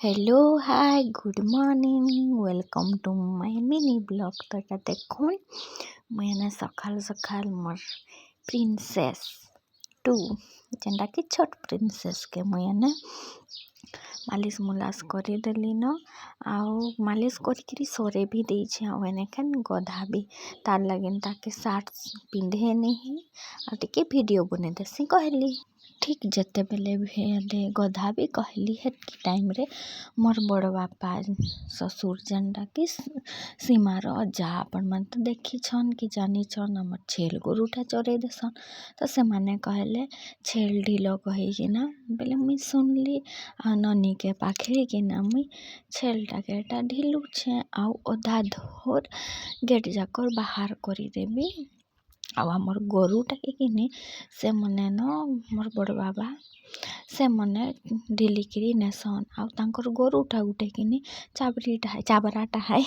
Hello hi good morning welcome to my mini blog. तो এটা দেখুন মুই এনে সকাল সকাল মোর প্রিন্সেস টু যেটা কি ছোট প্রিন্সেস के মুই এনে मालिश मुलास करदेली न आउ मालिश करी सोरे भी देछे आउ एने केन गधा भी तार लगिन ताके सार्ट पिंधे नहीं आ टिके वीडियो बने देसी कहली ठीक जते बेले भी गधा भी कहली हेतकी टाइम रे मोर बड़ बापा ससुर जेनटा कि सीमार अजा आपण मन तो देखी छन कि जानी छन हमर छेल गोरुटा चरे देसन तो से माने कहले छेल ढिलो कही कि ना बेले मुई सुनली आ ननी के पाखे कि ना मुई छेलटा के एटा ढिलू छे आउ अधा धोर गेट जाकर बाहर करी देबी आउ हमर गोरुटा के किनी से मने न मोर बड़ बाबा से मने ढिलिकिरी नेसन आउ तांकर गोरुटा गुटे किनी चाबराटा है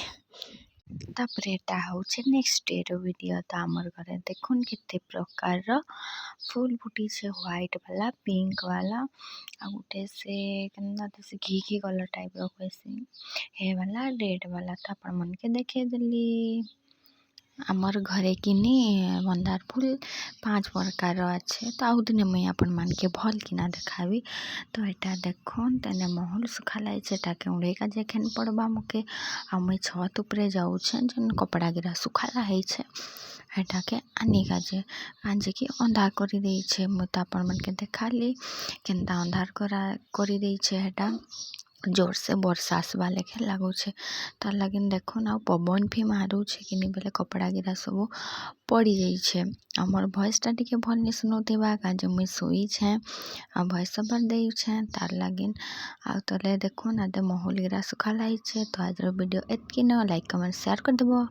तापर एटा होचे नेक्स्ट डे रो वीडियो। तो आमर घरे देखुन केते प्रकार रो फूल फुटी छे व्हाइट वाला पिंक वाला आ गुटे से केना से घी कलर टाइप रो कैसे हे वाला रेड वाला तो आपण मन के देखे देली आमर घरे किनी मंदार फूल 5 प्रकार अच्छे तो आउ दिने मुई आपण मान के भल किना देखाबी। तो एटा देखुन तेने महल सुखालाई सेटा के उड़े का जेखेन पड़बा मके आ मुई छत ऊपरे जाऊ छे जन कपड़ा गिरा सुखाला है छे एटा के आनी काजे आजे की अंधार करी देई छे मुई तो आपण मन के देखाली केनता अंधार करी देई छे एटा जोर से वर्षा आसवा लेखे लागू छे तार लगिन देखो ना पवन भी मारू छे कि बेले कपड़ा गिरा सब पड़ी जाई छे। हमर भॉइस टा टिके भल नि सुनोतेबा काजे मुई सोई छे आ भॉइस ओवर देई छे तार लगिन आ तले देखो ना दे महल गिरा सुखालाई छे। तो आज वीडियो एतकी न लाइक कमेंट शेयर कर देबो।